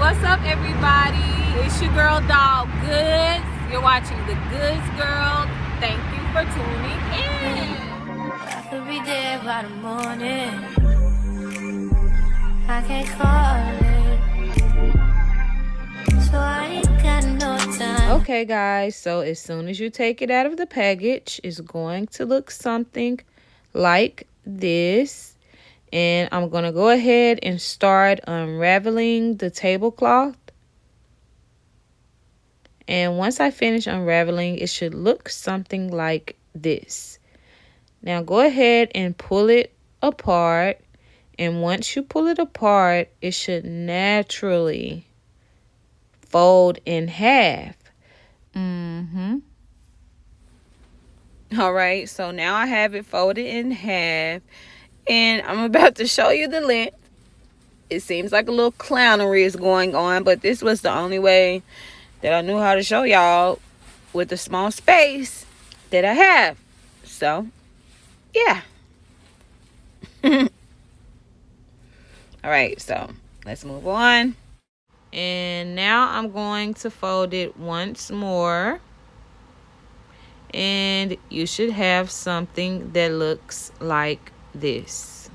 What's up, everybody? It's your girl, Dog Goods. You're watching The Goods Girl. Thank you for tuning in. I could be there by the morning. I can't call it, so I ain't got no time. Okay, guys, so as soon as you take it out of the package, it's going to look something like this. And I'm going to go ahead and start unraveling the tablecloth. And once I finish unraveling, it should look something like this. Now go ahead and pull it apart. And once you pull it apart, it should naturally fold in half. All right, so now I have it folded in half. And I'm about to show you the length. It seems like a little clownery is going on, but this was the only way that I knew how to show y'all with the small space that I have. So, yeah. All right, so let's move on. And now I'm going to fold it once more. And you should have something that looks like this.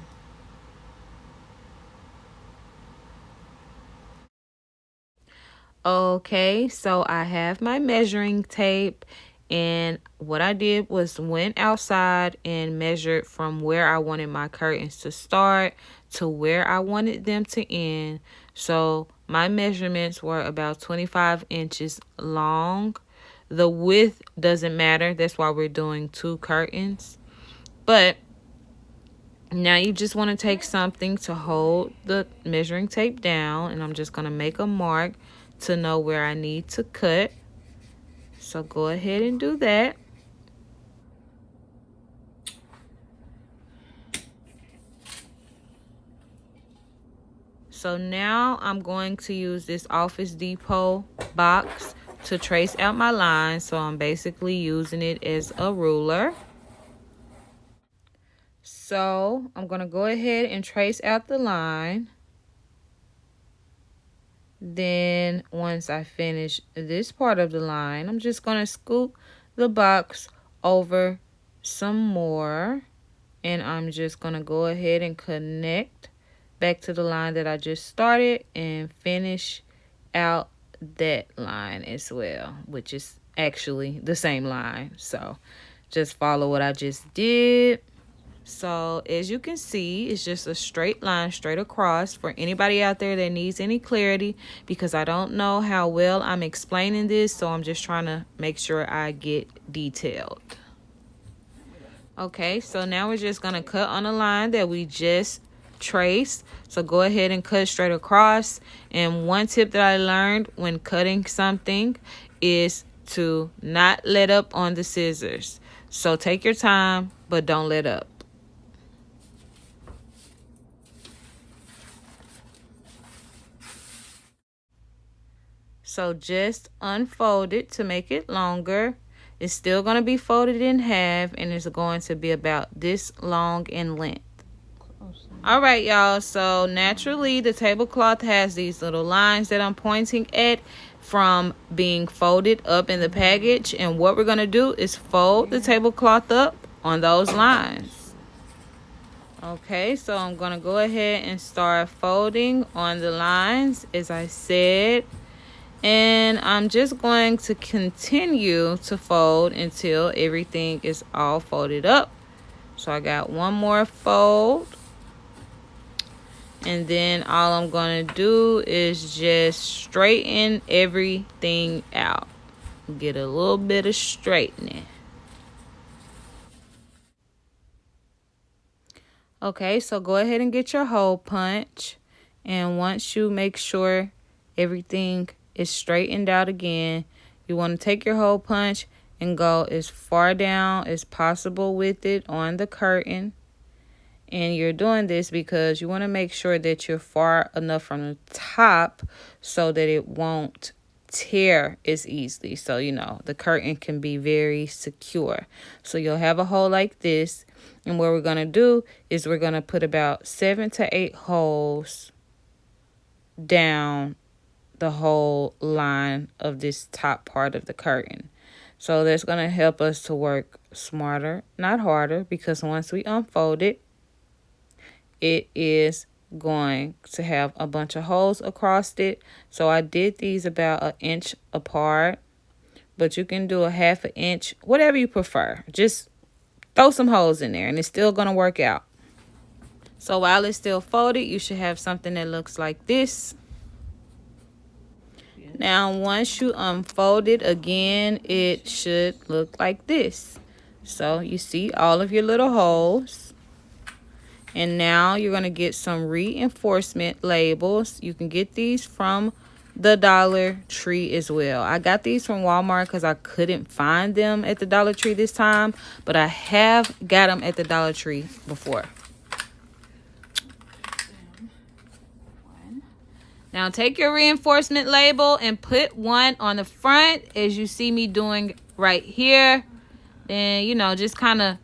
Okay, so I have my measuring tape, and what I did was went outside and measured from where I wanted my curtains to start to where I wanted them to end. So my measurements were about 25 inches long. The width doesn't matter. That's why we're doing 2 curtains. But now you just want to take something to hold the measuring tape down, and I'm just going to make a mark to know where I need to cut. So go ahead and do that. So now I'm going to use this Office Depot box to trace out my line. So I'm basically using it as a ruler. So I'm going to go ahead and trace out the line. Then once I finish this part of the line, I'm just going to scoop the box over some more. And I'm just going to go ahead and connect back to the line that I just started and finish out that line as well, which is actually the same line. So just follow what I just did. So as you can see, it's just a straight line straight across for anybody out there that needs any clarity, because I don't know how well I'm explaining this, so I'm just trying to make sure I get detailed. Okay, so now we're just going to cut on the line that we just traced. So go ahead and cut straight across. And one tip that I learned when cutting something is to not let up on the scissors. So take your time, but don't let up. So just unfold it to make it longer. It's still going to be folded in half, and it's going to be about this long in length. All right, y'all. So naturally, the tablecloth has these little lines that I'm pointing at from being folded up in the package. And what we're going to do is fold the tablecloth up on those lines. Okay, so I'm going to go ahead and start folding on the lines, as I said. And I'm just going to continue to fold until everything is all folded up. So I got one more fold. And then all I'm going to do is just straighten everything out. Get a little bit of straightening. Okay, so go ahead and get your hole punch. And once you make sure everything is straightened out again, you want to take your hole punch and go as far down as possible with it on the curtain. And you're doing this because you want to make sure that you're far enough from the top so that it won't tear as easily. So, you know, the curtain can be very secure. So you'll have a hole like this. And what we're going to do is we're going to put about 7 to 8 holes down the whole line of this top part of the curtain. So that's going to help us to work smarter, not harder, because once we unfold it, it is going to have a bunch of holes across it. So I did these about 1 inch apart, but you can do a 1/2 inch, whatever you prefer. Just throw some holes in there and it's still going to work out. So while it's still folded, you should have something that looks like this. Now, once you unfold it again, it should look like this. So you see all of your little holes. And now you're going to get some reinforcement labels. You can get these from the Dollar Tree as well. I got these from Walmart because I couldn't find them at the Dollar Tree this time. But I have got them at the Dollar Tree before. Now take your reinforcement label and put one on the front as you see me doing right here. Then, you know, just kind of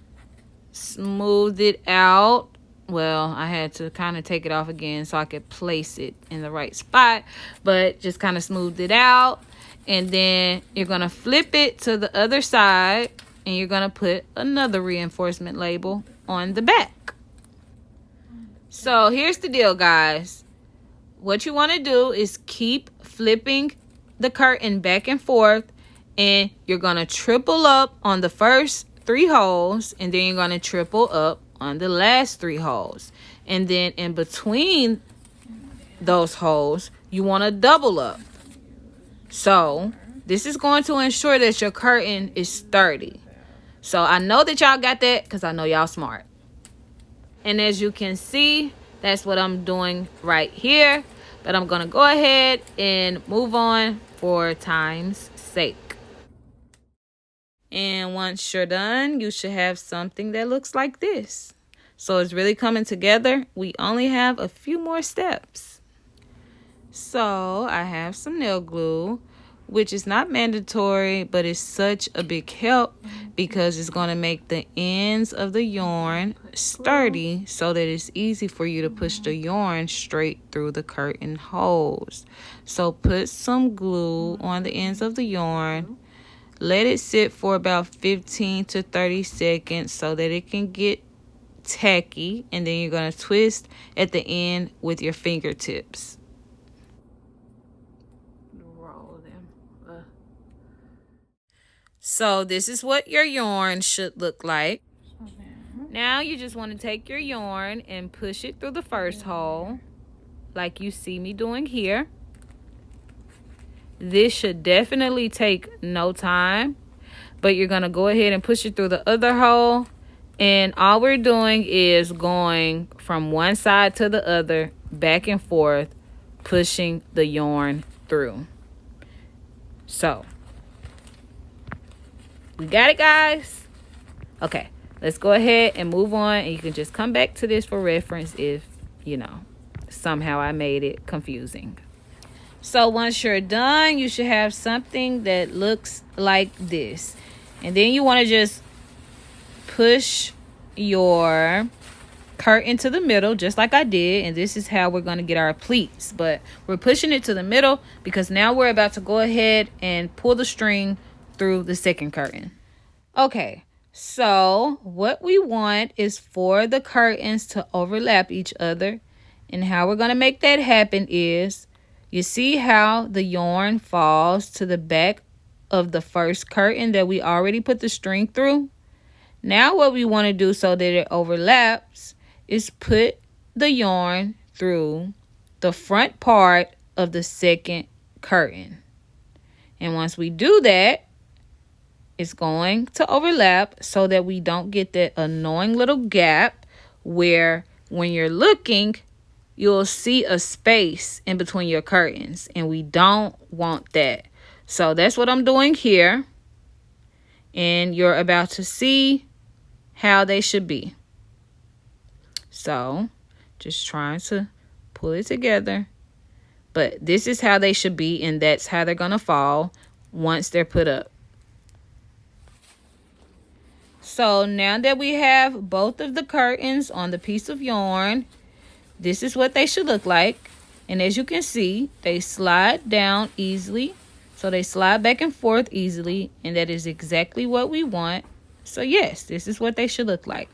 smooth it out. Well, I had to kind of take it off again so I could place it in the right spot. But just kind of smoothed it out. And then you're going to flip it to the other side. And you're going to put another reinforcement label on the back. So here's the deal, guys. What you want to do is keep flipping the curtain back and forth, and you're going to triple up on the first 3 holes, and then you're going to triple up on the last 3 holes. And then in between those holes, you want to double up. So this is going to ensure that your curtain is sturdy. So I know that y'all got that because I know y'all smart. And as you can see, that's what I'm doing right here. But I'm going to go ahead and move on for time's sake. And once you're done, you should have something that looks like this. So it's really coming together. We only have a few more steps. So I have some nail glue, which is not mandatory, but it's such a big help because it's going to make the ends of the yarn sturdy so that it's easy for you to push the yarn straight through the curtain holes. So put some glue on the ends of the yarn. Let it sit for about 15 to 30 seconds so that it can get tacky. And then you're going to twist at the end with your fingertips. So this is what your yarn should look like. Now you just want to take your yarn and push it through the first hole like you see me doing here. This should definitely take no time, but you're going to go ahead and push it through the other hole. And all we're doing is going from one side to the other, back and forth, pushing the yarn through. So we got it, guys? Okay, let's go ahead and move on. And you can just come back to this for reference if, you know, somehow I made it confusing. So once you're done, you should have something that looks like this. And then you want to just push your curtain to the middle, just like I did. And this is how we're going to get our pleats. But we're pushing it to the middle because now we're about to go ahead and pull the string through the second curtain. Okay, so what we want is for the curtains to overlap each other. And how we're going to make that happen is, you see how the yarn falls to the back of the first curtain that we already put the string through? Now what we want to do so that it overlaps is put the yarn through the front part of the second curtain. And once we do that, it's going to overlap so that we don't get that annoying little gap where when you're looking, you'll see a space in between your curtains. And we don't want that. So that's what I'm doing here. And you're about to see how they should be. So just trying to pull it together. But this is how they should be, and that's how they're going to fall once they're put up. So now that we have both of the curtains on the piece of yarn, this is what they should look like. And as you can see, they slide down easily. So they slide back and forth easily, and that is exactly what we want. So yes, this is what they should look like.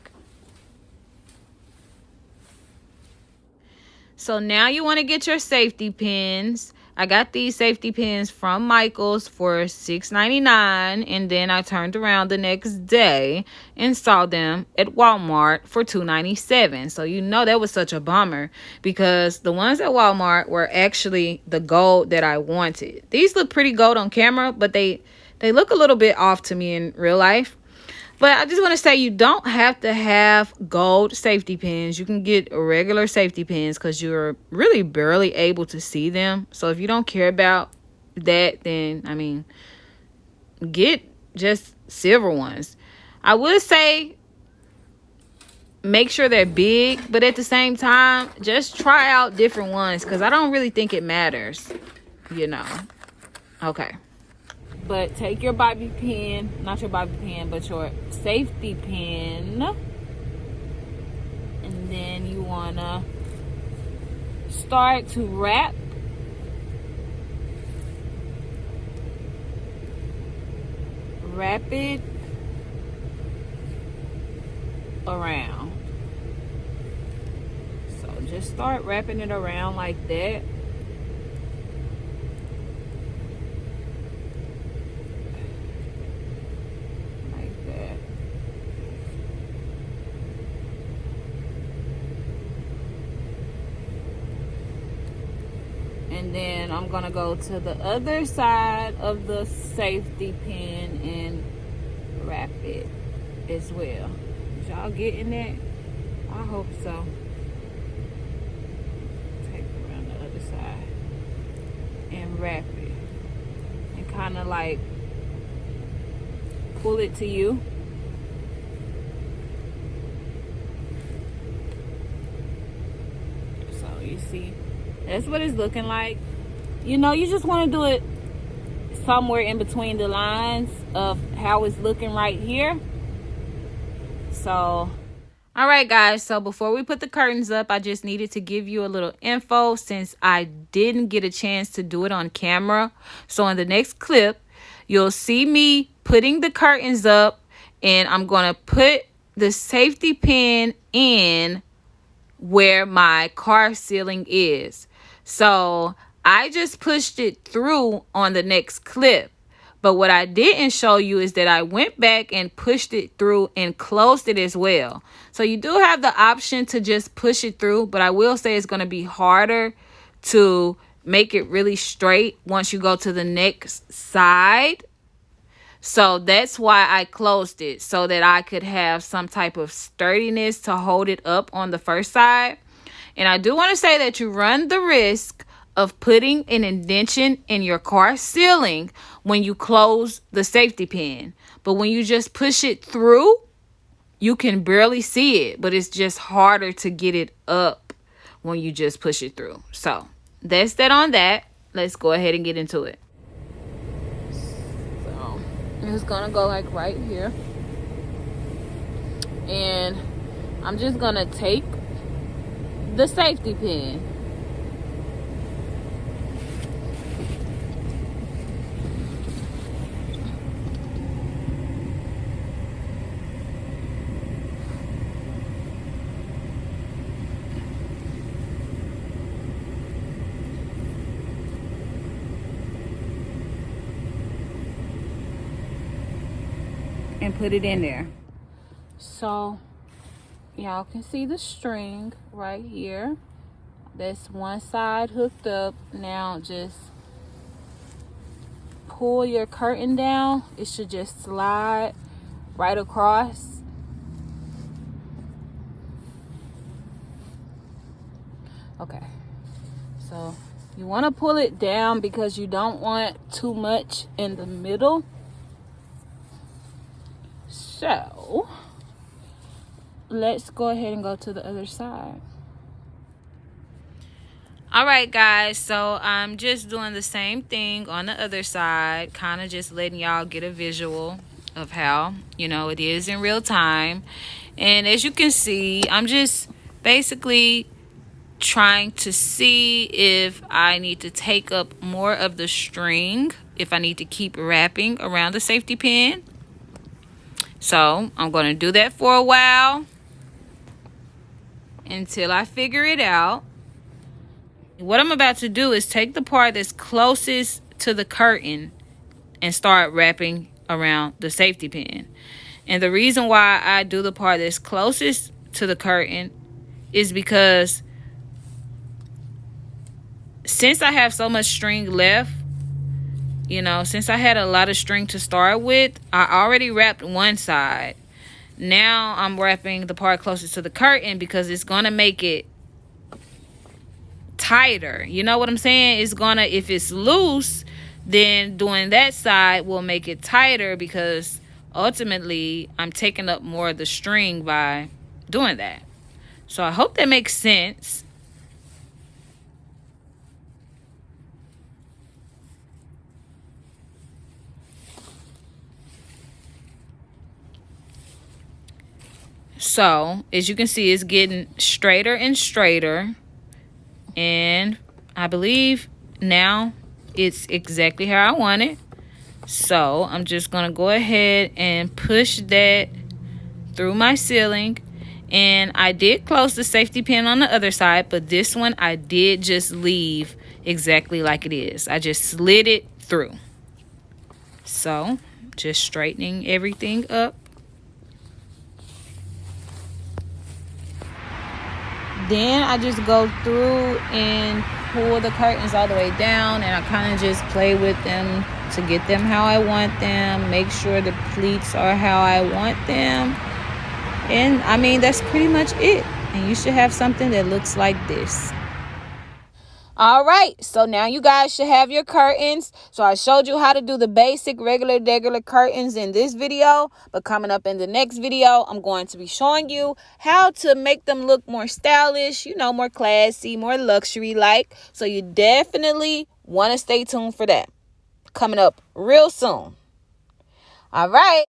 So now you want to get your safety pins. I got these safety pins from Michael's for $6.99, and then I turned around the next day and saw them at Walmart for $2.97. So you know that was such a bummer, because the ones at Walmart were actually the gold that I wanted. These look pretty gold on camera, but they look a little bit off to me in real life. But I just want to say, you don't have to have gold safety pins. You can get regular safety pins because you're really barely able to see them. So if you don't care about that, then, I mean, get just silver ones. I would say make sure they're big, but at the same time, just try out different ones because I don't really think it matters, you know. Okay. But take your bobby pin, not your bobby pin, but your safety pin. And then you want to start to wrap. Wrap it around. So just start wrapping it around like that. And then I'm gonna go to the other side of the safety pin and wrap it as well. Is y'all getting that? I hope so. Take it around the other side and wrap it. And kind of like pull it to you. So you see, that's what it's looking like. You know, you just want to do it somewhere in between the lines of how it's looking right here. So, all right, guys. So before we put the curtains up, I just needed to give you a little info since I didn't get a chance to do it on camera. So in the next clip, you'll see me putting the curtains up, and I'm going to put the safety pin in where my car ceiling is. So I just pushed it through on the next clip. But what I didn't show you is that I went back and pushed it through and closed it as well. So you do have the option to just push it through, but I will say it's going to be harder to make it really straight once you go to the next side. So that's why I closed it, so that I could have some type of sturdiness to hold it up on the first side. And I do want to say that you run the risk of putting an indentation in your car ceiling when you close the safety pin. But when you just push it through, you can barely see it, but it's just harder to get it up when you just push it through. So that's that on that. Let's go ahead and get into it. So it's gonna go like right here. And I'm just gonna take the safety pin. And put it in there. So y'all can see the string right here. That's one side hooked up. Now just pull your curtain down. It should just slide right across. Okay, so you want to pull it down because you don't want too much in the middle. So let's go ahead and go to the other side. All right, guys, so I'm just doing the same thing on the other side, kind of just letting y'all get a visual of how, you know, it is in real time. And as you can see, I'm just basically trying to see if I need to take up more of the string, if I need to keep wrapping around the safety pin. So I'm going to do that for a while until I figure it out. What I'm about to do is take the part that's closest to the curtain and start wrapping around the safety pin. And the reason why I do the part that's closest to the curtain is because since I have so much string left, you know, since I had a lot of string to start with, I already wrapped one side. Now I'm wrapping the part closest to the curtain because it's going to make it tighter. You know what I'm saying? It's going to, if it's loose, then doing that side will make it tighter because ultimately I'm taking up more of the string by doing that. So I hope that makes sense. So as you can see, it's getting straighter and straighter, and I believe now it's exactly how I want it. So I'm just gonna go ahead and push that through my ceiling. And I did close the safety pin on the other side, but this one I did just leave exactly like it is. I just slid it through. So just straightening everything up. Then I just go through and pull the curtains all the way down, and I kind of just play with them to get them how I want them, make sure the pleats are how I want them. And I mean, that's pretty much it. And you should have something that looks like this. All right, so now you guys should have your curtains. So I showed you how to do the basic regular curtains in this video, but coming up in the next video, I'm going to be showing you how to make them look more stylish, you know, more classy, more luxury like. So you definitely want to stay tuned for that. Coming up real soon. All right.